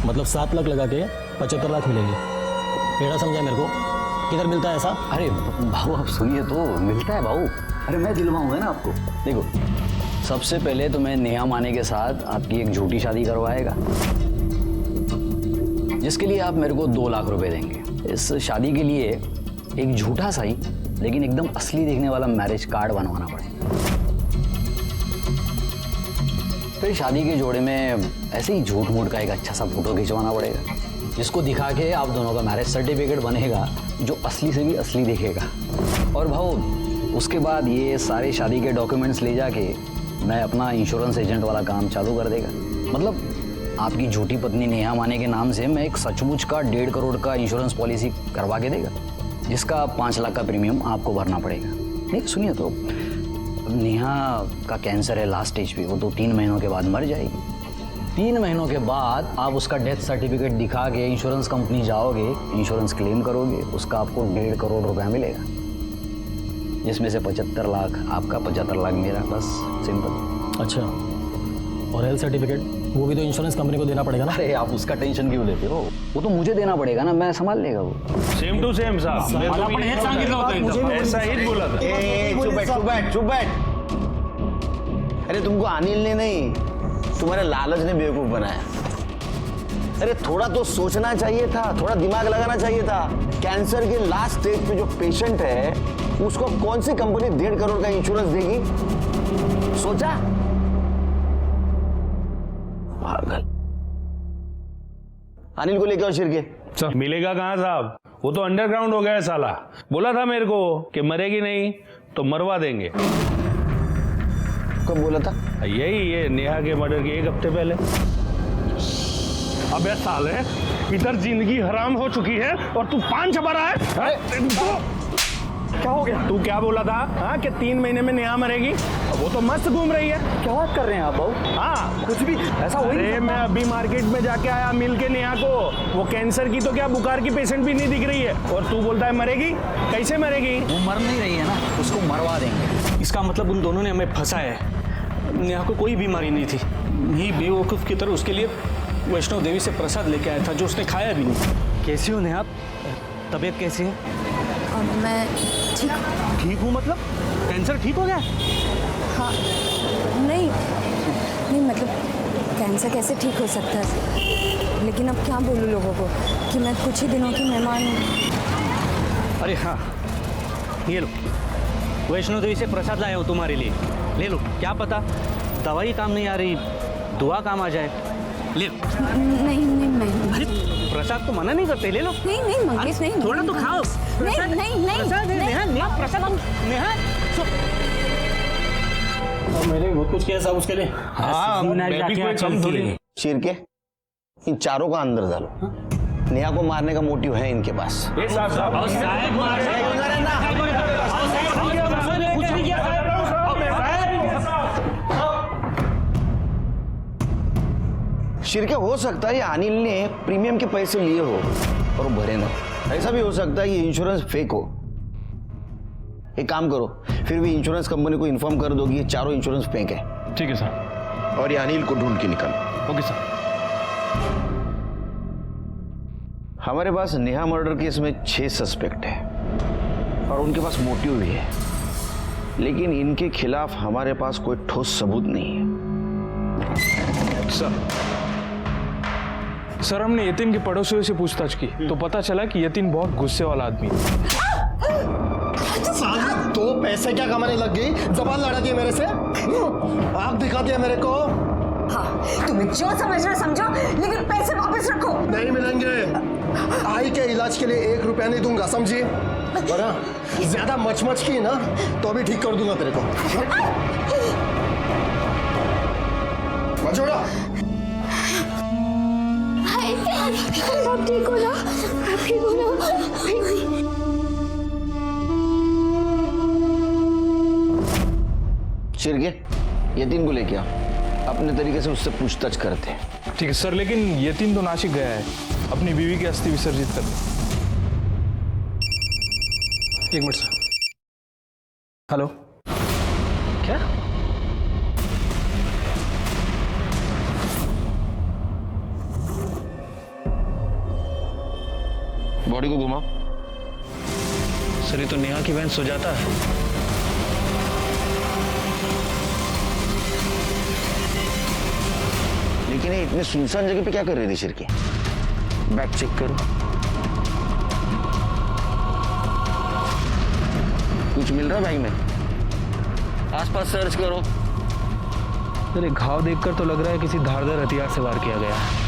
Speaker 2: मतलब 7 लाख लगा के 75 लाख मिलेंगे, टेढ़ा समझा मेरे को? किधर मिलता है ऐसा?
Speaker 14: अरे भाऊ आप सुनिए तो, मिलता है भाऊ। अरे मैं दिलवाऊंगा ना आपको। देखो, सबसे पहले तो मैं नेहा माने के साथ आपकी एक झूठी शादी करवाएगा, जिसके लिए आप मेरे को 2 लाख रुपए देंगे। इस शादी के लिए एक झूठा सा ही लेकिन एकदम असली दिखने वाला मैरिज कार्ड बनवाना पड़ेगा। फिर शादी के जोड़े में ऐसे ही झूठ मूठ का एक अच्छा सा फोटो खिंचवाना पड़ेगा, जिसको दिखा के आप दोनों का मैरिज सर्टिफिकेट बनेगा, जो असली से भी असली दिखेगा। और भाऊ उसके बाद ये सारे शादी के डॉक्यूमेंट्स ले जाके मैं अपना इंश्योरेंस एजेंट वाला काम चालू कर देगा। मतलब आपकी झूठी पत्नी नेहा माने के नाम से मैं एक सचमुच का 1.5 करोड़ का इंश्योरेंस पॉलिसी करवा के देगा, जिसका 5 लाख का प्रीमियम आपको भरना पड़ेगा। नहीं सुनिए तो, नेहा का कैंसर है लास्ट स्टेज पे, वो तो 3 महीनों के बाद मर जाएगी। 3 महीनों के बाद आप उसका डेथ सर्टिफिकेट दिखा के इंश्योरेंस कंपनी जाओगे, इंश्योरेंस क्लेम करोगे, उसका आपको 1.5 करोड़ रुपया मिलेगा, जिसमें से 75 लाख आपका, 75 लाख मेरा, बस सिंपल।
Speaker 2: अच्छा, और हेल्थ सर्टिफिकेट वो भी तो इंश्योरेंस कंपनी को देना पड़ेगा ना?
Speaker 14: अरे आप उसका टेंशन क्यों लेते हो, वो तो मुझे देना पड़ेगा ना, मैं संभाल लेगा वो।
Speaker 10: सेम टू सेम साहब, ऐसा ही बोला था।
Speaker 1: चुप बैठ। अरे तुमको अनिल ने नहीं, तुम्हारे लालच ने बेवकूफ बनाया। अरे थोड़ा तो सोचना चाहिए था, थोड़ा दिमाग लगाना चाहिए था। कैंसर के लास्ट स्टेज पे जो पेशेंट है उसको कौन सी कंपनी 1.5 करोड़ का इंश्योरेंस देगी? सोचा? पागल। अनिल को लेके आओ शिरके।
Speaker 10: मिलेगा कहाँ साहब, वो तो अंडरग्राउंड हो गया है साला। बोला था मेरे को कि मरेगी नहीं तो मरवा देंगे।
Speaker 1: कब बोला था?
Speaker 10: यही ये नेहा के मर्डर के 1 हफ्ते पहले। अबे साले, इधर जिंदगी हराम हो चुकी है और तू पान छपा रहा है? क्या हो गया? तू क्या बोला था हाँ कि 3 महीने में नेहा मरेगी? वो तो मस्त घूम रही है।
Speaker 14: क्या बात कर रहे हैं आप भाऊ?
Speaker 10: हाँ
Speaker 14: कुछ भी ऐसा हो ही नहीं सकता।
Speaker 10: मैं अभी मार्केट में जाके आया, मिल के नेहा को। वो कैंसर की तो क्या बुखार की पेशेंट भी नहीं दिख रही है, और तू बोलता है मरेगी? कैसे मरेगी?
Speaker 14: वो मर नहीं रही है ना, उसको मरवा देंगे।
Speaker 12: इसका मतलब उन दोनों ने हमें फंसाया है। नेहा को कोई बीमारी नहीं थी, यही बेवकूफ़ की तरह उसके लिए वैष्णव देवी से प्रसाद लेके आया था, जो उसने खाया भी नहीं। कैसी हो नेहा? तबीयत कैसी है?
Speaker 3: और मैं
Speaker 12: ठीक हूँ मतलब? कैंसर ठीक हो गया?
Speaker 3: हाँ, नहीं मतलब कैंसर कैसे ठीक हो सकता है, लेकिन अब क्या बोलूँ लोगों को कि मैं कुछ ही दिनों की मेहमान हूँ।
Speaker 12: अरे हाँ, ये लो, वैष्णो देवी से प्रसाद लाया हूँ तुम्हारे लिए, ले लो। क्या पता दवाई काम नहीं आ रही, दुआ काम आ जाए। ले लो।
Speaker 3: नहीं
Speaker 12: अरे प्रसाद तो मना नहीं करते, ले लो।
Speaker 3: नहीं मंगेश, नहीं
Speaker 12: थोड़ा तो खाओ।
Speaker 3: नहीं
Speaker 12: प्रसाद नेहा प्रसाद नेहा।
Speaker 2: मैंने बहुत कुछ किया साहब उसके लिए।
Speaker 10: हाँ, मैं भी कोई कम थोड़ी।
Speaker 1: शिरके, इन चारों का अंदर डालो। नेहा को मारने का मोटिव है इनके पास। शिरके, हो सकता है अनिल ने प्रीमियम के पैसे लिए हो और वो भरे ना। ऐसा भी हो सकता है कि इंश्योरेंस फेक हो। एक काम करो, फिर भी इंश्योरेंस कंपनी को इन्फॉर्म कर दो कि ये चारों इंश्योरेंस फेक है।
Speaker 10: ठीक है सर।
Speaker 11: और ये अनिल को ढूंढ के निकालो।
Speaker 10: Okay sir.
Speaker 1: हमारे पास नेहा मर्डर केस में 6 सस्पेक्ट है और उनके पास मोटिव भी है, लेकिन इनके खिलाफ हमारे पास कोई ठोस सबूत नहीं है।
Speaker 13: सर हमने यतीन के पड़ोसियों से पूछताछ की तो पता चला कि यतीन बहुत गुस्से वाला आदमी है।
Speaker 4: तो पैसे क्या कमाने लग गई? जबान लड़ा दी मेरे से, आंख दिखा दिया मेरे को।
Speaker 8: हाँ, तुम्हें जो समझना समझो, लेकिन पैसे वापस रखो।
Speaker 4: नहीं मिलेंगे। आई के इलाज के लिए 1 रुपया नहीं दूंगा, समझी? और ज्यादा मच की ना तो अभी ठीक कर दूंगा तेरे को। छोड़ो।
Speaker 5: आप ठीक हो ना? आप ठीक हो ना?
Speaker 1: शिरके, यतीन को लेके आओ, अपने तरीके से उससे पूछताछ करते हैं।
Speaker 13: ठीक है सर, लेकिन यतीन तो नासिक गया है। अपनी बीवी की अस्थि विसर्जित कर दी। एक मिनट सर। हेलो, क्या?
Speaker 1: बॉडी को घुमाओ।
Speaker 13: सर ये तो नेहा की बहन सुजाता है।
Speaker 1: लेकिन ये इतने सुनसान जगह पे क्या कर रही थी शिरके? बैग चेक करो। कुछ मिल रहा है बैग में? आसपास सर्च करो।
Speaker 13: सर एक घाव देखकर तो लग रहा है किसी धारदार हथियार से वार किया गया है।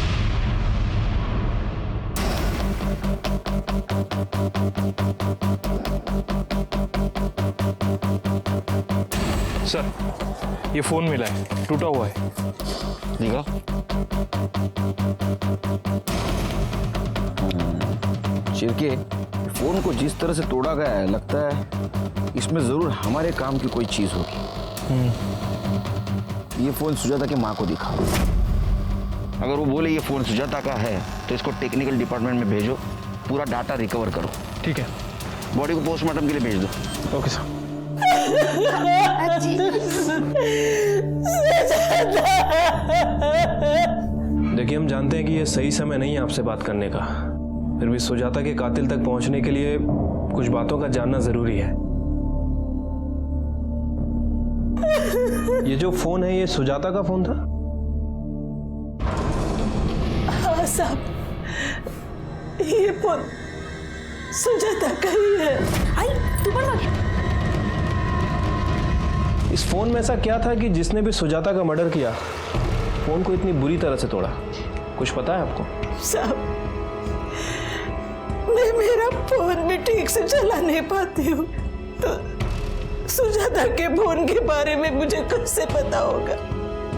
Speaker 13: सर ये फोन मिला है, टूटा हुआ है।
Speaker 1: दिखा। शिरके, फोन को जिस तरह से तोड़ा गया है, लगता है इसमें जरूर हमारे काम की कोई चीज होगी। ये फोन सुजाता की माँ को दिखाओ। अगर वो बोले ये फोन सुजाता का है तो इसको टेक्निकल डिपार्टमेंट में भेजो, पूरा डाटा रिकवर करो।
Speaker 13: ठीक है।
Speaker 1: बॉडी को पोस्टमार्टम के लिए भेज दो।
Speaker 13: Okay sir. देखिए हम जानते हैं कि ये सही समय नहीं है आपसे बात करने का, फिर भी सुजाता के कातिल तक पहुंचने के लिए कुछ बातों का जानना जरूरी है। ये जो फोन है ये सुजाता का फोन था?
Speaker 6: हाँ साहब, ये फोन सुजाता का ही है।
Speaker 8: आई तू पढ़।
Speaker 13: इस फोन में ऐसा क्या था कि जिसने भी सुजाता का मर्डर किया फोन को इतनी बुरी तरह से तोड़ा? कुछ पता है आपको?
Speaker 6: साहब मैं मेरा फोन भी ठीक से चला नहीं पाती हूँ, तो सुजाता के फोन के बारे में मुझे कैसे पता होगा?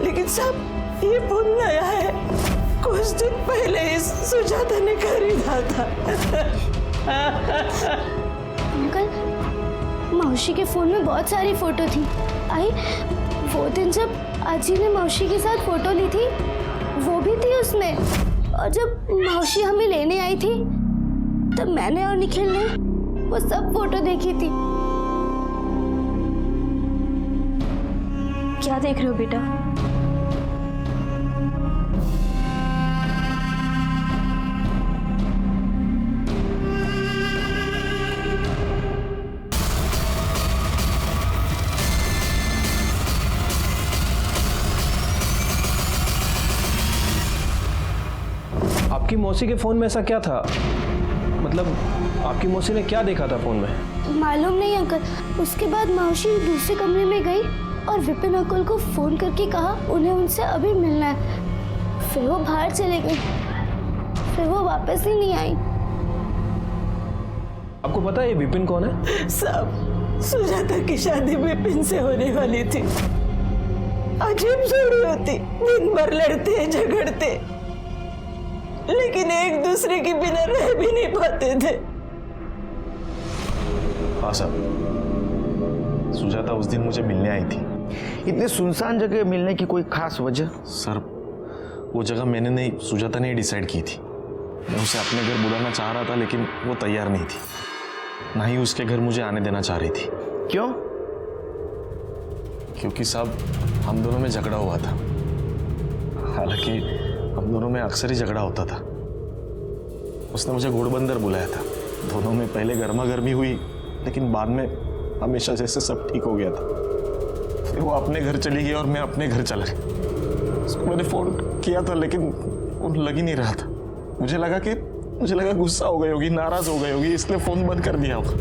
Speaker 6: लेकिन साहब ये फोन नया है, कुछ दिन पहले ही सुजाता ने खरीदा था।
Speaker 5: अंकल मौसी के फोन में बहुत सारी फोटो थी। आई वो दिन जब अजी ने मौसी के साथ फोटो ली थी वो भी थी उसमें, और जब मौसी हमें लेने आई थी तब मैंने और निखिल ने वो सब फोटो देखी थी। क्या देख रहे हो बेटा?
Speaker 13: आपकी मौसी के फोन में ऐसा क्या था? मतलब आपकी मौसी ने क्या देखा था फोन में?
Speaker 5: मालूम नहीं अंकल। उसके बाद मौसी दूसरे कमरे में गई और विपिन अंकल को फोन करके कहा उन्हें उनसे अभी मिलना है। फिर वो बाहर चले गए, फिर वो वापस ही नहीं आई।
Speaker 13: आपको पता है ये विपिन कौन है?
Speaker 6: साहब सुजाता की शादी विपिन से होने वाली थी। अजीब जोड़ी होती, दिन भर लड़ते झगड़ते, लेकिन एक दूसरे के बिना रह भी नहीं पाते थे।
Speaker 9: हाँ साहब, सुजाता उस दिन मुझे मिलने आई थी।
Speaker 1: इतने सुनसान जगह मिलने की कोई खास वजह?
Speaker 9: सर वो जगह मैंने नहीं, सुजाता ने डिसाइड की थी। मैं उसे अपने घर बुलाना चाह रहा था लेकिन वो तैयार नहीं थी, ना ही उसके घर मुझे आने देना चाह रही थी।
Speaker 1: क्यों?
Speaker 9: क्योंकि साहब हम दोनों में झगड़ा हुआ था। हालांकि हम दोनों में अक्सर ही झगड़ा होता था। उसने मुझे घोड़बंदर बुलाया था। दोनों में पहले गर्मा गर्मी हुई, लेकिन बाद में हमेशा जैसे सब ठीक हो गया था। फिर वो अपने घर चली गई और मैं अपने घर चला गया। उसको मैंने फोन किया था लेकिन फोन लग ही नहीं रहा था। मुझे लगा गुस्सा हो गई होगी, नाराज हो गई होगी, इसलिए फोन बंद कर दिया होगा।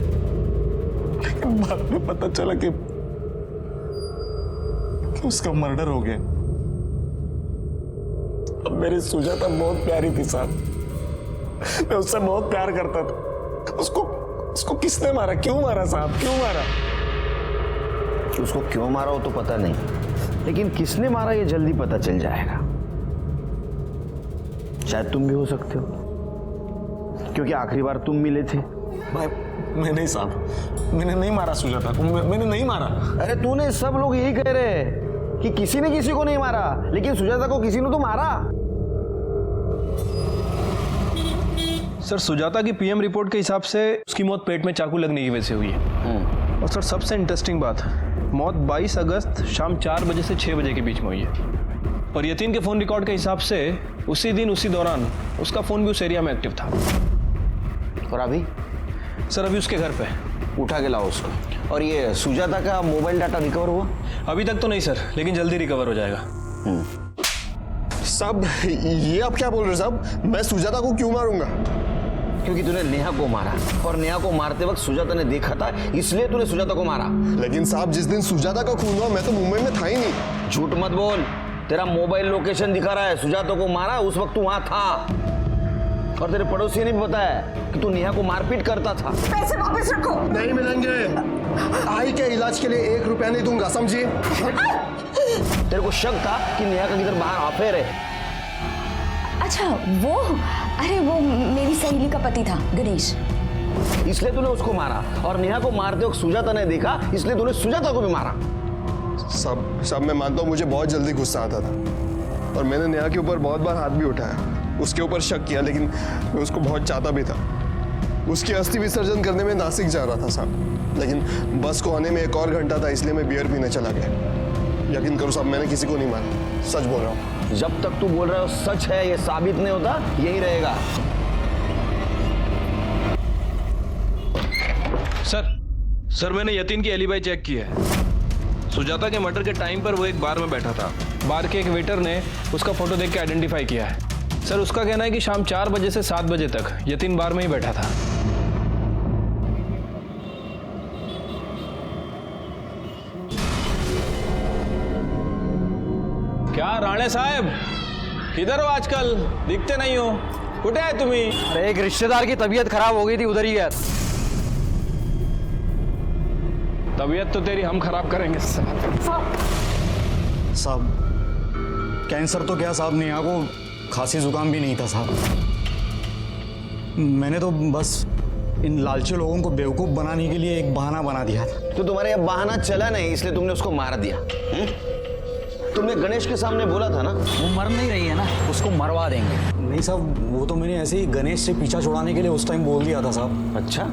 Speaker 9: लेकिन बाद में पता चला कि उसका मर्डर हो गया। अब मेरी सुजाता बहुत प्यारी थी साहब, मैं उससे बहुत प्यार करता था। उसको किसने मारा, क्यों मारा साहब, क्यों मारा?
Speaker 1: उसको क्यों मारा हो तो पता नहीं, लेकिन किसने मारा ये जल्दी पता चल जाएगा। शायद तुम भी हो सकते हो, क्योंकि आखिरी बार तुम मिले थे।
Speaker 9: मैं नहीं साहब, मैंने नहीं मारा सुजाता को, मैंने नहीं मारा।
Speaker 1: अरे तूने, सब लोग यही कह रहे हैं कि किसी ने किसी को नहीं मारा, लेकिन सुजाता को किसी ने तो मारा।
Speaker 13: सर सुजाता की पीएम रिपोर्ट के हिसाब से उसकी मौत पेट में चाकू लगने की वजह से हुई है। और सर सबसे इंटरेस्टिंग बात, मौत 22 अगस्त शाम 4 बजे से 6 बजे के बीच में हुई है। और यतीन के फ़ोन रिकॉर्ड के हिसाब से उसी दिन उसी दौरान उसका फ़ोन भी उस एरिया में एक्टिव था।
Speaker 1: और अभी?
Speaker 13: सर अभी उसके घर पे।
Speaker 1: उठा के लाओ उसको। और ये सुजाता का मोबाइल डाटा रिकवर हुआ?
Speaker 13: अभी तक तो नहीं सर, लेकिन जल्दी रिकवर हो जाएगा।
Speaker 11: साहब ये आप क्या बोल रहे हो साहब? मैं सुजाता को क्यों मारूंगा?
Speaker 1: क्योंकि तूने नेहा को मारा, और नेहा को मारते वक्त सुजाता ने देखा था, इसलिए तूने सुजाता को मारा।
Speaker 11: लेकिन साहब जिस दिन सुजाता का खून हुआ मैं तो मुंबई में था ही नहीं।
Speaker 1: झूठ मत बोल, तेरा मोबाइल लोकेशन दिखा रहा है। सुजाता को मारा उस वक्त तू वहां था, और तेरे पड़ोसी ने भी बताया कि तू नेहा को मारपीट करता था।
Speaker 8: पैसे वापस रखो।
Speaker 11: नहीं मिलेंगे। आई के इलाज के लिए 1 रुपया नहीं दूंगा, समझिए।
Speaker 1: तेरे को शक था कि नेहा का किधर बाहर अफेयर है?
Speaker 3: अच्छा वो, अरे वो मेरी सहेली का पति था गणेश,
Speaker 1: इसलिए तूने उसको मारा। और नेहा को मारते वक्त सुजाता ने देखा, इसलिए तूने सुजाता को भी मारा।
Speaker 11: सब मैं मानता हूँ मुझे बहुत जल्दी गुस्सा आता था, और मैंने नेहा के ऊपर बहुत बार हाथ भी उठाया, उसके ऊपर शक किया, लेकिन मैं उसको बहुत चाहता भी था। उसकी अस्थि विसर्जन करने में नासिक जा रहा था साहब, लेकिन बस को आने में 1 और घंटा था, इसलिए मैं बियर पीने चला गया। यकीन करो साहब मैंने किसी को नहीं मारा, सच बोल रहा हूँ।
Speaker 1: जब तक तू बोल रहा है सच है, ये साबित नहीं होता, यही रहेगा।
Speaker 13: सर मैंने यतीन की एलिबाई चेक की है। सुजाता के मर्डर के टाइम पर वो एक बार में बैठा था। बार के एक वेटर ने उसका फोटो देख के आइडेंटिफाई किया है। सर उसका कहना है कि शाम 4 बजे से 7 बजे तक यतीन बार में ही बैठा था। क्या राणे साहब, किधर हो आजकल? दिखते नहीं हो, कुठे है तुम्ही?
Speaker 14: अरे एक रिश्तेदार की तबीयत खराब हो गई थी, उधर ही गया।
Speaker 13: तबीयत तो तेरी हम खराब करेंगे।
Speaker 2: साहब कैंसर तो क्या साहब, नेहा को खांसी जुकाम भी नहीं था साहब। मैंने तो बस इन लालची लोगों को बेवकूफ़ बनाने के लिए एक बहाना बना दिया था।
Speaker 1: तो तुम्हारे यहाँ बहाना चला नहीं, इसलिए तुमने उसको मार दिया। तुमने गणेश के सामने बोला था ना,
Speaker 14: वो मर नहीं रही है ना, उसको मरवा देंगे।
Speaker 2: नहीं साहब, वो तो मैंने ऐसे ही गणेश से पीछा छुड़ाने के लिए उस टाइम बोल दिया था साहब।
Speaker 1: अच्छा,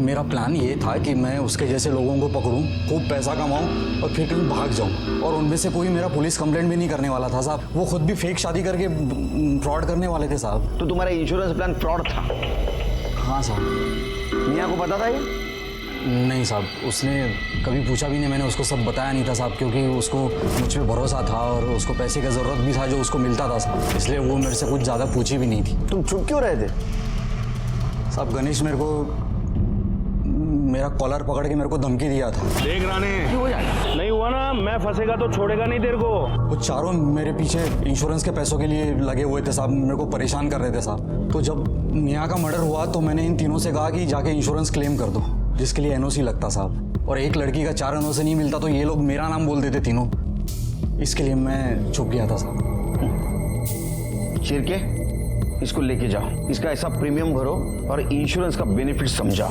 Speaker 2: मेरा प्लान ये था कि मैं उसके जैसे लोगों को पकड़ूं, खूब पैसा कमाऊं और फिर कहीं भाग जाऊं, और उनमें से कोई मेरा पुलिस कंप्लेंट भी नहीं करने वाला था साहब। वो खुद भी फेक शादी करके फ्रॉड करने वाले थे साहब।
Speaker 1: तो तुम्हारा इंश्योरेंस प्लान फ्रॉड था?
Speaker 2: हाँ साहब।
Speaker 1: मियाँ को पता था ये?
Speaker 2: नहीं साहब, उसने कभी पूछा भी नहीं, मैंने उसको सब बताया नहीं था साहब, क्योंकि उसको मुझ पर भरोसा था और उसको पैसे का ज़रूरत भी था जो उसको मिलता था साहब, इसलिए वो मेरे से कुछ ज़्यादा पूछी भी नहीं थी।
Speaker 1: तुम चुप क्यों रहे थे?
Speaker 2: साहब गणेश मेरे को मेरा कॉलर पकड़ के मेरे को धमकी दिया था।
Speaker 10: देख राणे, नहीं हुआ ना, मैं फंसेगा तो छोड़ेगा नहीं तेरे को।
Speaker 2: वो चारों मेरे पीछे इंश्योरेंस के पैसों के लिए लगे हुए थे साहब, मेरे को परेशान कर रहे थे साहब। तो जब नेहा का मर्डर हुआ तो मैंने इन तीनों से कहा कि जाके इंश्योरेंस क्लेम कर दो, जिसके लिए एनओसी लगता साहब, और एक लड़की का 4 एनओसी नहीं मिलता तो ये लोग मेरा नाम बोल देते तीनों, इसके लिए मैं चुप गया था साहब।
Speaker 1: शिरके, इसको लेके जाओ, इसका ऐसा प्रीमियम भरो और इंश्योरेंस का बेनिफिट समझाओ,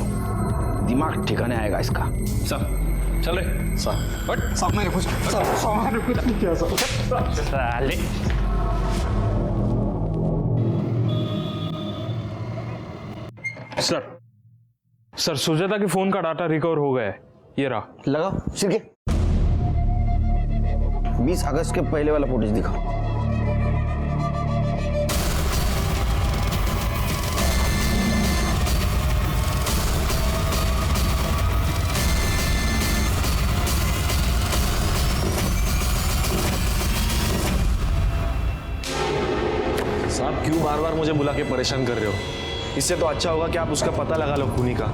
Speaker 1: दिमाग ठिकाने आएगा इसका।
Speaker 13: सब चल रहे
Speaker 2: साहब मैंने कुछ नहीं किया
Speaker 13: साले। सर सुजाता के फोन का डाटा रिकवर हो गया है, ये रहा।
Speaker 1: लगाओ शिरके, 20 अगस्त के पहले वाला फुटेज दिखाओ।
Speaker 9: साहब क्यों बार बार मुझे बुला के परेशान कर रहे हो? इससे तो अच्छा होगा कि आप उसका पता लगा लो खूनी का।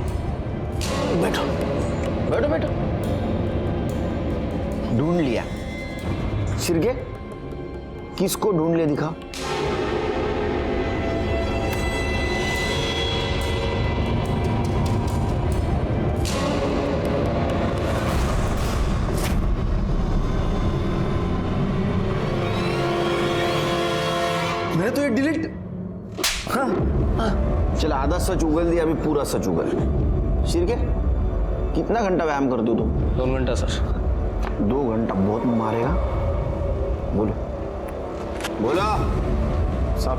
Speaker 1: बैठो बैठो बैठो। ढूंढ लिया? शिरके, किसको ढूंढ लिया दिखा। मैंने तो ये डिलीट, हाँ चल आधा सच उगल दिया, अभी पूरा सच उगल। शिरके, कितना घंटा व्यायाम करते हो तुम?
Speaker 13: 2 घंटा सर।
Speaker 1: 2 घंटा बहुत मारेगा? बोलो बोलो।
Speaker 9: साहब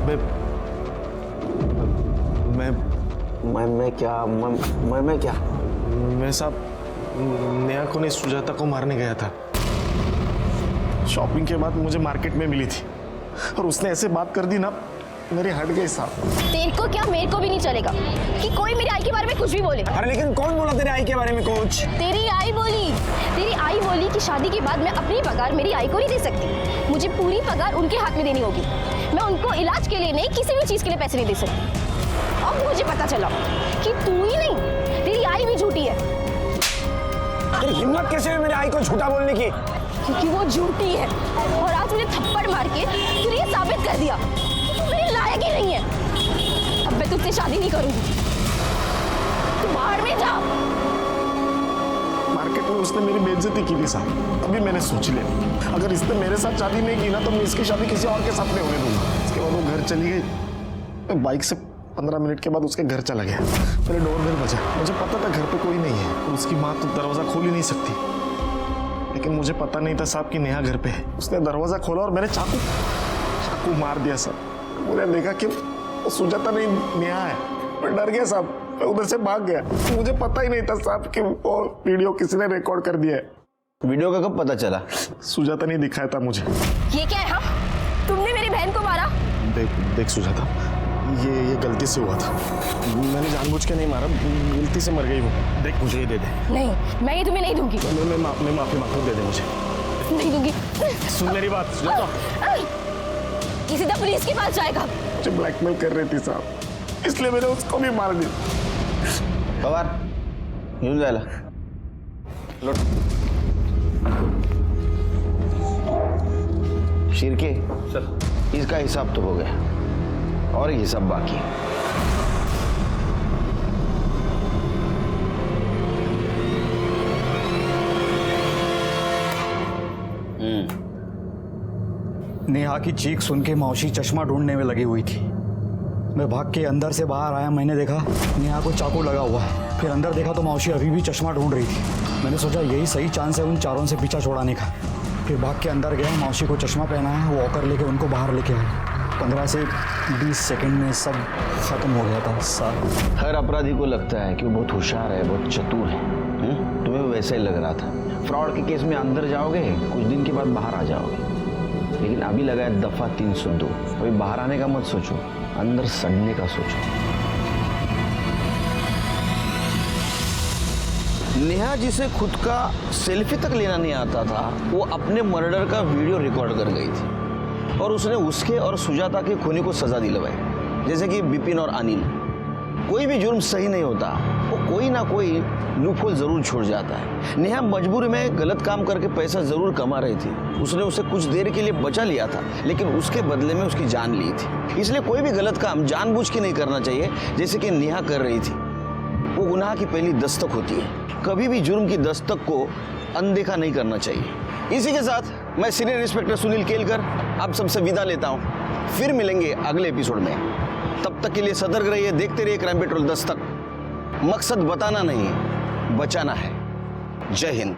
Speaker 9: मैं क्या
Speaker 15: मैं साहब नेहा को नहीं सुजाता को मारने गया था। शॉपिंग के बाद मुझे मार्केट में मिली थी और उसने ऐसे बात कर दी ना, मेरे हट गए साहब।
Speaker 7: तेरे को क्या, मेरे को भी नहीं चलेगा कि कोई मेरी आई के बारे में कुछ भी बोले।
Speaker 9: अरे लेकिन कौन बोला तेरे आई के बारे में कुछ?
Speaker 7: तेरी आई बोली कि शादी के बाद मैं अपनी पगार मेरी आई को नहीं दे सकती, मुझे पूरी पगार उनके हाथ में देनी होगी। मैं उनको इलाज के लिए नहीं, किसी भी चीज के लिए पैसे नहीं दे सकती। अब मुझे पता चला कि तू ही नहीं, तेरी आई भी झूठी है।
Speaker 9: तेरी हिम्मत कैसे हुई मेरी आई को झूठा बोलने की?
Speaker 7: क्योंकि वो झूठी है और आज मुझे थप्पड़ मार के तूने ये साबित कर दिया कि तू मेरे लायक ही नहीं है। अब मैं तुझसे शादी नहीं करूंगी, तू बाहर में जा।
Speaker 15: मार्केट में उसने मेरी बेइज्जती की थी साहब, अभी मैंने सोच लिया अगर इसने मेरे साथ शादी नहीं की ना तो मैं इसकी शादी किसी और के साथ नहीं होने दूंगा। इसके बाद वो घर चली गई, मैं बाइक से 15 मिनट के बाद उसके घर चला गया। मेरे डोरबेल बजा, मुझे पता था घर पे कोई नहीं है, उसकी माँ तो दरवाजा खोल ही नहीं सकती, लेकिन मुझे पता नहीं था साहब कि नेहा घर पे है। उसने दरवाजा खोला और मैंने चाकू मार दिया साहब। मुझे देखा कि वो सुजाता नहीं नेहा है, मैं डर गया साहब, मैं उधर से भाग गया। मुझे पता ही नहीं था साहब कि वो वीडियो किसी ने रिकॉर्ड कर दिया है।
Speaker 1: वीडियो का कब पता चला?
Speaker 15: सुजाता नहीं दिखाया था मुझे।
Speaker 7: ये क्या है? हाँ, तुमने मेरी बहन को मारा?
Speaker 15: देख सुजाता, ये गलती से हुआ था, मैंने जानबूझ के नहीं मारा, गलती से मर गई वो। देख मुझे ये दे दे।
Speaker 7: नहीं, मैं ये तुम्हें नहीं दूंगी।
Speaker 15: मैं माफी मांगता हूँ, दे दे मुझे।
Speaker 7: नहीं दूंगी।
Speaker 15: सुन मेरी बात सुजाता।
Speaker 7: ये सीधा पुलिस के पास जाएगा।
Speaker 15: मुझे ब्लैकमेल कर रही थी साहब, इसलिए मैंने उसको भी मार दिया।
Speaker 1: पवार घेऊन जायला लोट। शिर्के सर, इसका हिसाब तो हो गया और एक हिसाब बाकी है।
Speaker 2: नेहा की चीख सुन के मौसी चश्मा ढूंढने में लगी हुई थी। मैं भाग के अंदर से बाहर आया, मैंने देखा नेहा को चाकू लगा हुआ है। फिर अंदर देखा तो मौसी अभी भी चश्मा ढूंढ रही थी। मैंने सोचा यही सही चांस है उन चारों से पीछा छुड़ाने का। फिर भाग के अंदर गया, मौसी को चश्मा पहनाया, वॉकर लेके उनको बाहर लेके आया। 15 से 20 सेकंड में सब खत्म हो गया था साहब।
Speaker 1: हर अपराधी को लगता है कि वो बहुत होशियार है, बहुत चतुर है। तुम्हें वैसा ही लग रहा था। फ्रॉड के केस में अंदर जाओगे, कुछ दिन के बाद बाहर आ जाओगे, लेकिन अभी लगा है दफा 302। अभी बाहर आने का मत सोचो, अंदर सड़ने का सोचो। नेहा जिसे खुद का सेल्फी तक लेना नहीं आता था, वो अपने मर्डर का वीडियो रिकॉर्ड कर गई थी और उसने उसके और सुजाता के खूनी को सजा दिलवाई, जैसे कि बिपिन और अनिल। कोई भी जुर्म सही नहीं होता, वो कोई ना कोई लूपहोल जरूर छोड़ जाता है। नेहा मजबूरी में गलत काम करके पैसा जरूर कमा रही थी। उसने उसे कुछ देर के लिए बचा लिया था, लेकिन उसके बदले में उसकी जान ली थी। इसलिए कोई भी गलत काम जानबूझ के नहीं करना चाहिए, जैसे कि नेहा कर रही थी। वो गुनाह की पहली दस्तक होती है। कभी भी जुर्म की दस्तक को अनदेखा नहीं करना चाहिए। इसी के साथ मैं सीनियर इंस्पेक्टर सुनील केलकर आप सबसे विदा लेता हूँ। फिर मिलेंगे अगले एपिसोड में। तब तक के लिए सतर्क रहिए, देखते रहिए क्राइम पेट्रोल दस्तक। मकसद बताना नहीं, बचाना है। जय हिंद।